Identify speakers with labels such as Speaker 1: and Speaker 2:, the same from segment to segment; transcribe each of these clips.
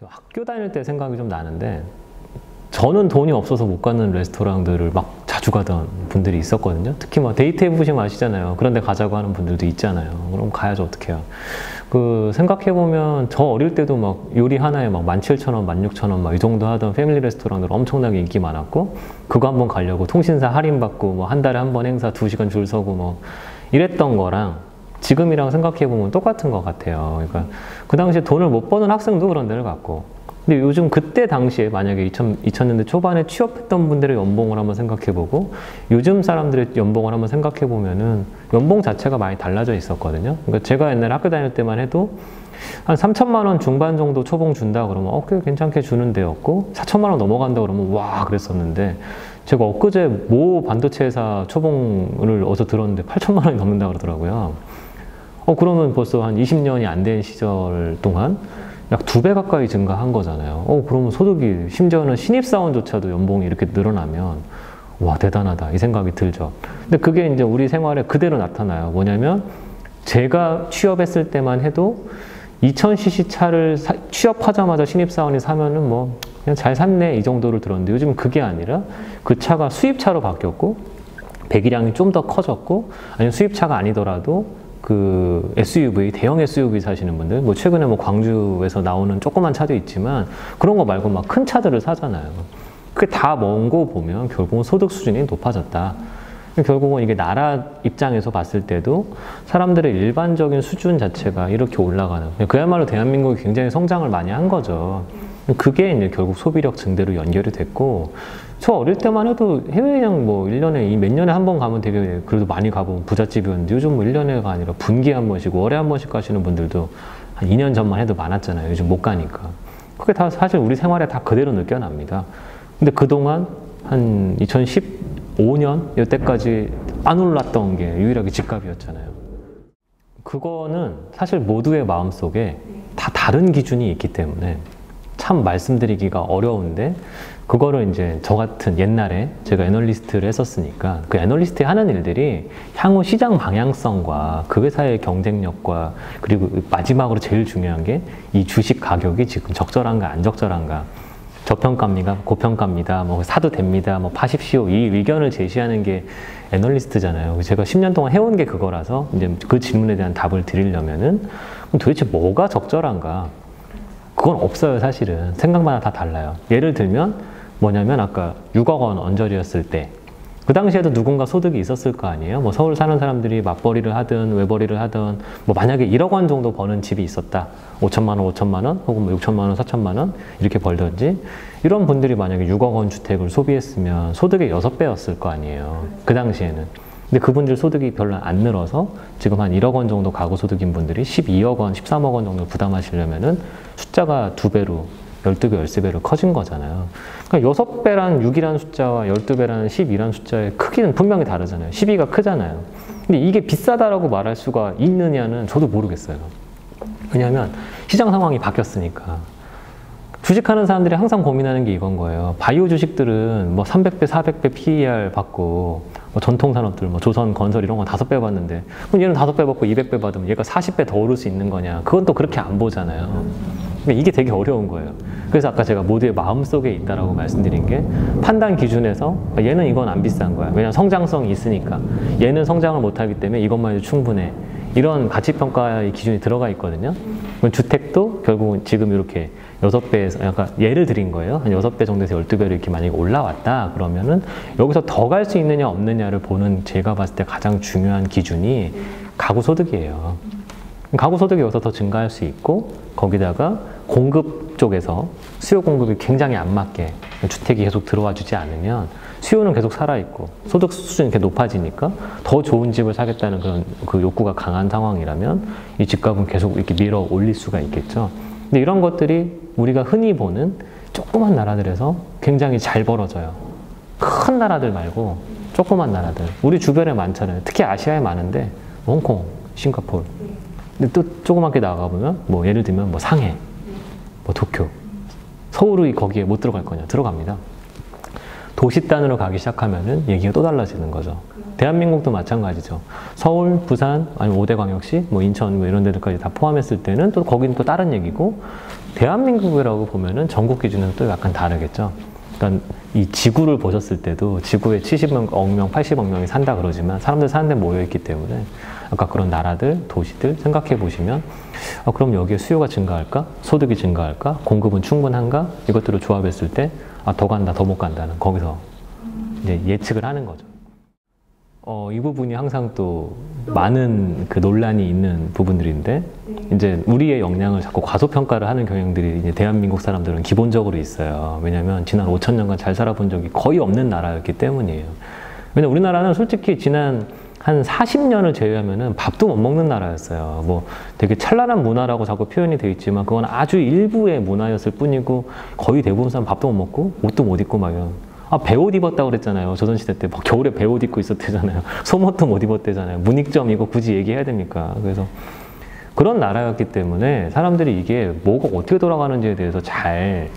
Speaker 1: 저 학교 다닐 때 생각이 좀 나는데 저는 돈이 없어서 못 가는 레스토랑들을 막 자주 가던 분들이 있었거든요. 특히 막 데이트 해보시면 아시잖아요. 그런데 가자고 하는 분들도 있잖아요. 그럼 가야죠. 어떡해요. 그 생각해보면 저 어릴 때도 막 요리 하나에 막 17,000원, 16,000원 막 이 정도 하던 패밀리 레스토랑들 엄청나게 인기 많았고 그거 한번 가려고 통신사 할인받고 뭐 한 달에 한 번 행사 2시간 줄 서고 뭐 이랬던 거랑 지금이랑 생각해보면 똑같은 것 같아요. 그러니까 그 당시에 돈을 못 버는 학생도 그런 데를 갔고 근데 요즘 그때 당시에 만약에 2000년대 초반에 취업했던 분들의 연봉을 한번 생각해보고 요즘 사람들의 연봉을 한번 생각해보면은 연봉 자체가 많이 달라져 있었거든요. 그러니까 제가 옛날에 학교 다닐 때만 해도 한 3천만 원 중반 정도 초봉 준다 그러면 꽤 괜찮게 주는 데였고 4천만 원 넘어간다 그러면 와 그랬었는데 제가 엊그제 모 반도체 회사 초봉을 어디서 들었는데 8천만 원이 넘는다 그러더라고요. 그러면 벌써 한 20년이 안 된 시절 동안 약 2배 가까이 증가한 거잖아요. 그러면 소득이 심지어는 신입사원조차도 연봉이 이렇게 늘어나면 와 대단하다 이 생각이 들죠. 근데 그게 이제 우리 생활에 그대로 나타나요. 뭐냐면 제가 취업했을 때만 해도 2000cc 차를 취업하자마자 신입사원이 사면은 뭐 그냥 잘 샀네 이 정도를 들었는데 요즘은 그게 아니라 그 차가 수입차로 바뀌었고 배기량이 좀 더 커졌고 아니면 수입차가 아니더라도 그 SUV, 대형 SUV 사시는 분들, 뭐 최근에 뭐 광주에서 나오는 조그만 차도 있지만 그런 거 말고 막 큰 차들을 사잖아요. 그게 다 먼 거 보면 결국은 소득 수준이 높아졌다. 결국은 이게 나라 입장에서 봤을 때도 사람들의 일반적인 수준 자체가 이렇게 올라가는, 그야말로 대한민국이 굉장히 성장을 많이 한 거죠. 그게 이제 결국 소비력 증대로 연결이 됐고, 저 어릴 때만 해도 해외여행 뭐 1년에 몇 년에 한 번 가면 되게 그래도 많이 가본 부잣집이었는데 요즘 뭐 1년에가 아니라 분기에 한 번씩 월에 한 번씩 가시는 분들도 한 2년 전만 해도 많았잖아요. 요즘 못 가니까. 그게 다 사실 우리 생활에 다 그대로 느껴납니다. 근데 그동안 한 2015년 이때까지 안 올랐던 게 유일하게 집값이었잖아요. 그거는 사실 모두의 마음속에 다 다른 기준이 있기 때문에 참 말씀드리기가 어려운데 그거를 이제 저 같은 옛날에 제가 애널리스트를 했었으니까 그 애널리스트 하는 일들이 향후 시장 방향성과 그 회사의 경쟁력과 그리고 마지막으로 제일 중요한 게 이 주식 가격이 지금 적절한가 안 적절한가 저평가입니까 고평가입니다 뭐 사도 됩니다 뭐 파십시오 이 의견을 제시하는 게 애널리스트잖아요. 제가 10년 동안 해온 게 그거라서 이제 그 질문에 대한 답을 드리려면은 그럼 도대체 뭐가 적절한가? 그건 없어요. 사실은 생각마다 다 달라요. 예를 들면 뭐냐면 아까 6억 원 언저리였을 때 그 당시에도 누군가 소득이 있었을 거 아니에요. 뭐 서울 사는 사람들이 맞벌이를 하든 외벌이를 하든 뭐 만약에 1억 원 정도 버는 집이 있었다. 5천만 원, 5천만 원 혹은 뭐 6천만 원, 4천만 원 이렇게 벌던지 이런 분들이 만약에 6억 원 주택을 소비했으면 소득의 6배였을 거 아니에요. 그 당시에는. 근데 그분들 소득이 별로 안 늘어서 지금 한 1억 원 정도 가구 소득인 분들이 12억 원, 13억 원 정도 부담하시려면은 숫자가 2배로 12배, 13배로 커진 거잖아요. 그러니까 6배란 6이라는 숫자와 12배라는 12라는 숫자의 크기는 분명히 다르잖아요. 12가 크잖아요. 근데 이게 비싸다라고 말할 수가 있느냐는 저도 모르겠어요. 왜냐하면 시장 상황이 바뀌었으니까. 주식하는 사람들이 항상 고민하는 게 이건 거예요. 바이오 주식들은 뭐 300배, 400배 PER 받고 뭐 전통산업들, 뭐 조선, 건설 이런 건 5배 받는데 그럼 얘는 5배 받고 200배 받으면 얘가 40배 더 오를 수 있는 거냐. 그건 또 그렇게 안 보잖아요. 이게 되게 어려운 거예요. 그래서 아까 제가 모두의 마음속에 있다라고 말씀드린 게 판단 기준에서 얘는 이건 안 비싼 거야. 왜냐면 성장성이 있으니까. 얘는 성장을 못하기 때문에 이것만 해도 충분해. 이런 가치평가의 기준이 들어가 있거든요. 주택도 결국은 지금 이렇게 6배에서, 약간 예를 드린 거예요. 한 6배 정도에서 12배로 이렇게 만약에 올라왔다 그러면은 여기서 더 갈 수 있느냐 없느냐를 보는 제가 봤을 때 가장 중요한 기준이 가구 소득이에요. 가구 소득이 여기서 더 증가할 수 있고 거기다가 공급 쪽에서 수요 공급이 굉장히 안 맞게 주택이 계속 들어와 주지 않으면 수요는 계속 살아있고 소득 수준이 이렇게 높아지니까 더 좋은 집을 사겠다는 그런 그 욕구가 강한 상황이라면 이 집값은 계속 이렇게 밀어 올릴 수가 있겠죠. 근데 이런 것들이 우리가 흔히 보는 조그만 나라들에서 굉장히 잘 벌어져요. 큰 나라들 말고 조그만 나라들. 우리 주변에 많잖아요. 특히 아시아에 많은데 홍콩, 싱가포르. 근데 또 조그맣게 나가보면 뭐 예를 들면 뭐 상해, 뭐 도쿄. 서울이 거기에 못 들어갈 거냐? 들어갑니다. 도시 단으로 가기 시작하면은 얘기가 또 달라지는 거죠. 대한민국도 마찬가지죠. 서울, 부산, 아니면 5대 광역시, 뭐 인천 뭐 이런 데들까지 다 포함했을 때는 또 거기는 또 다른 얘기고, 대한민국이라고 보면은 전국 기준은 또 약간 다르겠죠. 그러니까 이 지구를 보셨을 때도 지구에 70억 명, 80억 명이 산다 그러지만 사람들 사는 데 모여있기 때문에 아까 그런 나라들, 도시들 생각해 보시면 그럼 여기에 수요가 증가할까? 소득이 증가할까? 공급은 충분한가? 이것들을 조합했을 때 더 간다, 더 못 간다는 거기서 이제 예측을 하는 거죠. 이 부분이 항상 또 많은 그 논란이 있는 부분들인데 이제 우리의 역량을 자꾸 과소평가를 하는 경향들이 이제 대한민국 사람들은 기본적으로 있어요. 왜냐하면 지난 5,000년간 잘 살아본 적이 거의 없는 나라였기 때문이에요. 왜냐면 우리나라는 솔직히 지난 한 40년을 제외하면은 밥도 못 먹는 나라였어요. 뭐 되게 찬란한 문화라고 자꾸 표현이 되어 있지만 그건 아주 일부의 문화였을 뿐이고 거의 대부분 사람 밥도 못 먹고 옷도 못 입고 막 이런. 배옷 입었다고 그랬잖아요. 조선시대 때 막 겨울에 배옷 입고 있었대잖아요. 속옷도 못 입었대잖아요. 문익점 이거 굳이 얘기해야 됩니까? 그래서 그런 나라였기 때문에 사람들이 이게 뭐가 어떻게 돌아가는지에 대해서 잘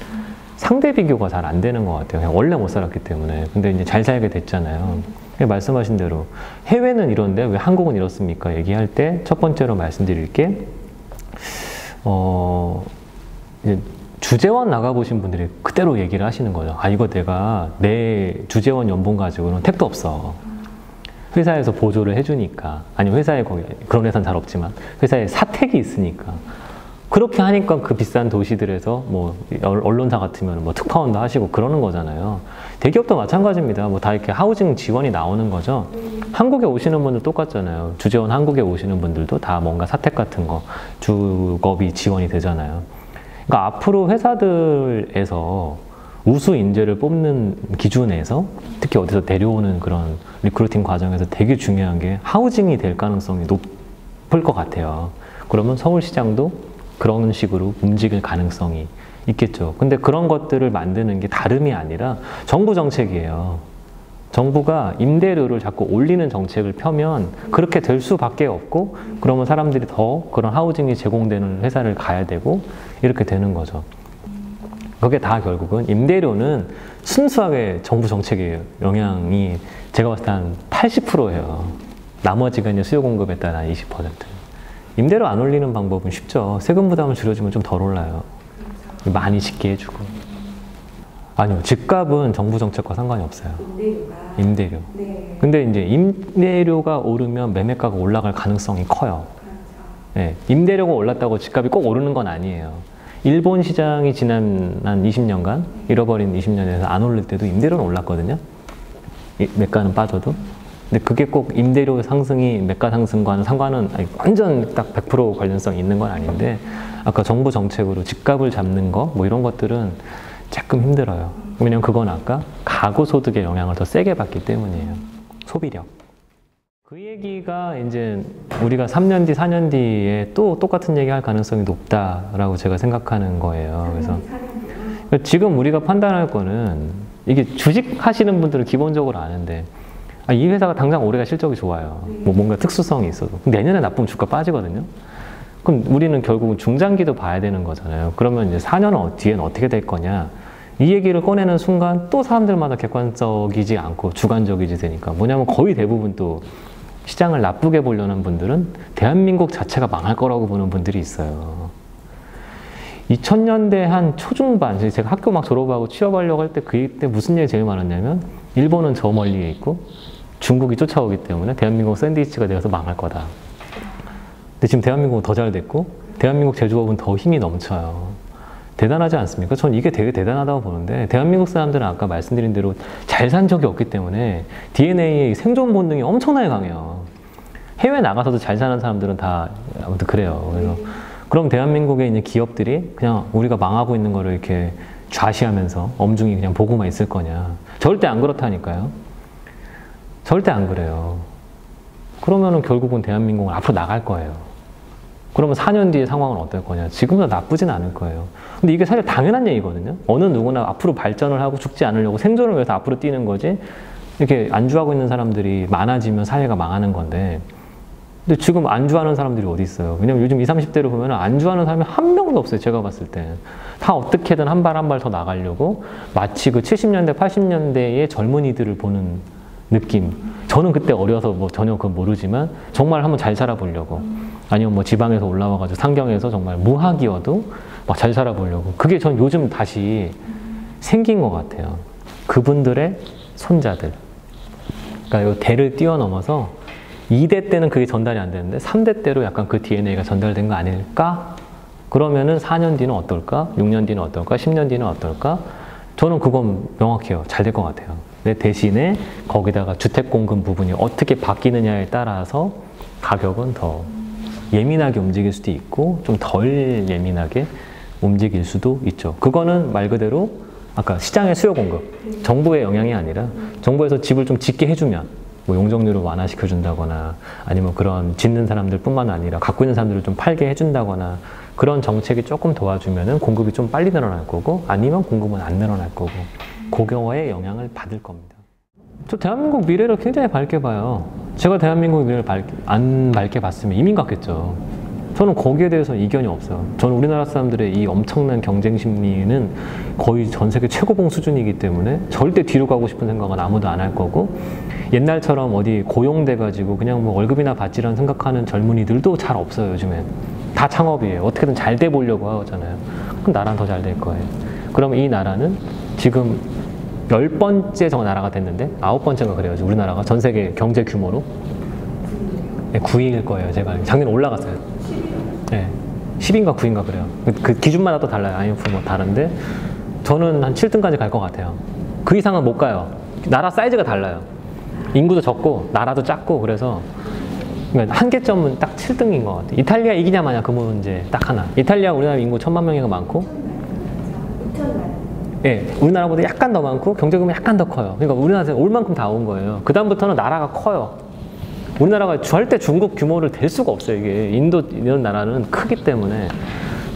Speaker 1: 상대 비교가 잘 안 되는 것 같아요. 그냥 원래 못 살았기 때문에. 근데 이제 잘 살게 됐잖아요. 말씀하신 대로 해외는 이런데 왜 한국은 이렇습니까? 얘기할 때 첫 번째로 말씀드릴 게 이제 주재원 나가보신 분들이 그대로 얘기를 하시는 거죠. 이거 내가 내 주재원 연봉 가지고는 택도 없어. 회사에서 보조를 해주니까. 아니면 회사에 거기 그런 회사는 잘 없지만 회사에 사택이 있으니까. 그렇게 하니까 그 비싼 도시들에서 뭐 언론사 같으면 뭐 특파원도 하시고 그러는 거잖아요. 대기업도 마찬가지입니다. 뭐 다 이렇게 하우징 지원이 나오는 거죠. 한국에 오시는 분들 똑같잖아요. 주재원 한국에 오시는 분들도 다 뭔가 사택 같은 거 주거비 지원이 되잖아요. 그러니까 앞으로 회사들에서 우수 인재를 뽑는 기준에서 특히 어디서 데려오는 그런 리크루팅 과정에서 되게 중요한 게 하우징이 될 가능성이 높을 것 같아요. 그러면 서울시장도 그런 식으로 움직일 가능성이 있겠죠. 근데 그런 것들을 만드는 게 다름이 아니라 정부 정책이에요. 정부가 임대료를 자꾸 올리는 정책을 펴면 그렇게 될 수밖에 없고 그러면 사람들이 더 그런 하우징이 제공되는 회사를 가야 되고 이렇게 되는 거죠. 그게 다 결국은 임대료는 순수하게 정부 정책의 영향이 제가 봤을 때 한 80%예요. 나머지가 이제 수요 공급에 따라 20%. 임대료 안 올리는 방법은 쉽죠. 세금 부담을 줄여주면 좀 덜 올라요. 많이 짓게 해주고. 아니요, 집값은 정부 정책과 상관이 없어요. 임대료. 네. 근데 이제 임대료가 오르면 매매가가 올라갈 가능성이 커요. 네, 임대료가 올랐다고 집값이 꼭 오르는 건 아니에요. 일본 시장이 지난 한 20년간, 잃어버린 20년에서 안 오를 때도 임대료는 올랐거든요. 매가는 빠져도. 근데 그게 꼭 임대료 상승이 매가 상승과는 상관은 완전 딱 100% 관련성이 있는 건 아닌데 아까 정부 정책으로 집값을 잡는 거 뭐 이런 것들은 조금 힘들어요. 왜냐면 그건 아까 가구 소득의 영향을 더 세게 받기 때문이에요. 소비력. 그 얘기가 이제 우리가 3년 뒤, 4년 뒤에 또 똑같은 얘기 할 가능성이 높다라고 제가 생각하는 거예요. 그래서 지금 우리가 판단할 거는 이게 주식 하시는 분들은 기본적으로 아는데 이 회사가 당장 올해가 실적이 좋아요. 뭐 뭔가 특수성이 있어도. 내년에 나쁘면 주가 빠지거든요. 그럼 우리는 결국은 중장기도 봐야 되는 거잖아요. 그러면 이제 4년 뒤엔 어떻게 될 거냐. 이 얘기를 꺼내는 순간 또 사람들마다 객관적이지 않고 주관적이지 되니까. 뭐냐면 거의 대부분 또 시장을 나쁘게 보려는 분들은 대한민국 자체가 망할 거라고 보는 분들이 있어요. 2000년대 한 초중반, 제가 학교 막 졸업하고 취업하려고 할 때 그때 무슨 얘기 제일 많았냐면 일본은 저 멀리에 있고 중국이 쫓아오기 때문에 대한민국 샌드위치가 되어서 망할 거다. 근데 지금 대한민국은 더 잘 됐고 대한민국 제조업은 더 힘이 넘쳐요. 대단하지 않습니까? 전 이게 되게 대단하다고 보는데 대한민국 사람들은 아까 말씀드린 대로 잘 산 적이 없기 때문에 DNA의 생존 본능이 엄청나게 강해요. 해외 나가서도 잘 사는 사람들은 다 아무튼 그래요. 그래서 그럼 대한민국의 이제 기업들이 그냥 우리가 망하고 있는 거를 이렇게 좌시하면서 엄중히 그냥 보고만 있을 거냐. 절대 안 그렇다니까요. 절대 안 그래요. 그러면은 결국은 대한민국은 앞으로 나갈 거예요. 그러면 4년 뒤의 상황은 어떨 거냐. 지금보다 나쁘진 않을 거예요. 근데 이게 사실 당연한 얘기거든요. 어느 누구나 앞으로 발전을 하고 죽지 않으려고 생존을 위해서 앞으로 뛰는 거지. 이렇게 안주하고 있는 사람들이 많아지면 사회가 망하는 건데 근데 지금 안주하는 사람들이 어디 있어요? 왜냐면 요즘 20, 30대를 보면 안주하는 사람이 한 명도 없어요. 제가 봤을 때. 다 어떻게든 한 발 한 발 더 나가려고 마치 그 70년대, 80년대의 젊은이들을 보는 느낌. 저는 그때 어려서 뭐 전혀 그건 모르지만 정말 한번 잘 살아보려고 아니면 뭐 지방에서 올라와가지고 상경에서 정말 무학이어도 막 잘 살아보려고 그게 전 요즘 다시 생긴 것 같아요. 그분들의 손자들. 그러니까 이 대를 뛰어넘어서 2대 때는 그게 전달이 안 되는데 3대 때로 약간 그 DNA가 전달된 거 아닐까? 그러면은 4년 뒤는 어떨까? 6년 뒤는 어떨까? 10년 뒤는 어떨까? 저는 그건 명확해요. 잘 될 것 같아요. 근데 대신에 거기다가 주택 공급 부분이 어떻게 바뀌느냐에 따라서 가격은 더 예민하게 움직일 수도 있고 좀 덜 예민하게 움직일 수도 있죠. 그거는 말 그대로 아까 시장의 수요 공급, 정부의 영향이 아니라 정부에서 집을 좀 짓게 해주면 뭐 용적률을 완화시켜준다거나 아니면 그런 짓는 사람들 뿐만 아니라 갖고 있는 사람들을 좀 팔게 해준다거나 그런 정책이 조금 도와주면은 공급이 좀 빨리 늘어날 거고 아니면 공급은 안 늘어날 거고 그거에 영향을 받을 겁니다. 저 대한민국 미래를 굉장히 밝게 봐요. 제가 대한민국 미래를 안 밝게 봤으면 이민 갔겠죠. 저는 거기에 대해서 이견이 없어요. 저는 우리나라 사람들의 이 엄청난 경쟁 심리는 거의 전 세계 최고봉 수준이기 때문에 절대 뒤로 가고 싶은 생각은 아무도 안 할 거고 옛날처럼 어디 고용돼가지고 그냥 뭐 월급이나 받지라는 생각하는 젊은이들도 잘 없어요. 요즘엔 다 창업이에요. 어떻게든 잘 돼 보려고 하잖아요. 그럼 나라는 더 잘 될 거예요. 그러면 이 나라는 지금 10번째 나라가 됐는데 9번째가 그래요. 우리나라가 전 세계 경제 규모로 9위일 거예요. 제가 작년에 올라갔어요. 네, 10인가 9인가 그래요. 그 기준마다 또 달라요. IMF 뭐 다른데 저는 한 7등까지 갈 것 같아요. 그 이상은 못 가요. 나라 사이즈가 달라요. 인구도 적고 나라도 작고 그래서 한계점은 딱 7등인 것 같아요. 이탈리아 이기냐 마냐 그 문제 딱 하나. 이탈리아 우리나라 인구 1000만 명이가 많고 예, 우리나라보다 약간 더 많고 경제규모 약간 더 커요. 그러니까 우리나라에서 올 만큼 다 온 거예요. 그 다음부터는 나라가 커요. 우리나라가 절대 중국 규모를 될 수가 없어요. 이게 인도 이런 나라는 크기 때문에.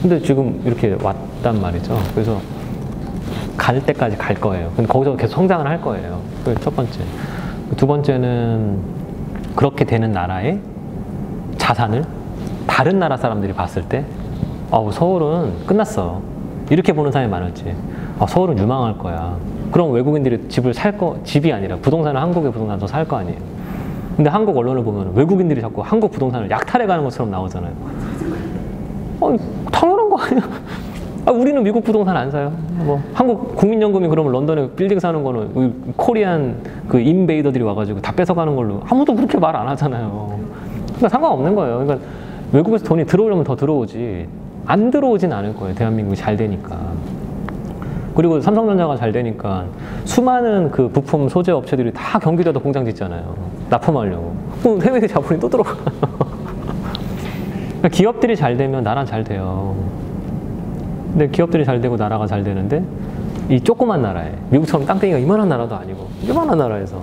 Speaker 1: 근데 지금 이렇게 왔단 말이죠. 그래서 갈 때까지 갈 거예요. 근데 거기서 계속 성장을 할 거예요. 그게 첫 번째. 두 번째는 그렇게 되는 나라의 자산을 다른 나라 사람들이 봤을 때 서울은 끝났어. 이렇게 보는 사람이 많을지. 서울은 유망할 거야. 그럼 외국인들이 집을 집이 아니라 부동산을 한국의 부동산을 더 살 거 아니에요. 근데 한국 언론을 보면 외국인들이 자꾸 한국 부동산을 약탈해 가는 것처럼 나오잖아요. 당연한 거 아니야. 우리는 미국 부동산 안 사요. 뭐 한국 국민연금이 그러면 런던에 빌딩 사는 거는 코리안 그 인베이더들이 와가지고 다 뺏어가는 걸로 아무도 그렇게 말 안 하잖아요. 그러니까 상관없는 거예요. 그러니까 외국에서 돈이 들어오려면 더 들어오지 안 들어오진 않을 거예요. 대한민국이 잘 되니까. 그리고 삼성전자가 잘 되니까 수많은 그 부품 소재 업체들이 다 경기도에다 공장 짓잖아요. 납품하려고. 그럼 해외 자본이 또 들어가. 그러니까 기업들이 잘 되면 나라는 잘 돼요. 근데 기업들이 잘 되고 나라가 잘 되는데 이 조그만 나라에 미국처럼 땅덩이가 이만한 나라도 아니고 이만한 나라에서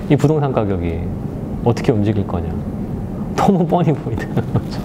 Speaker 1: 이 부동산 가격이 어떻게 움직일 거냐. 너무 뻔히 보이는 거죠.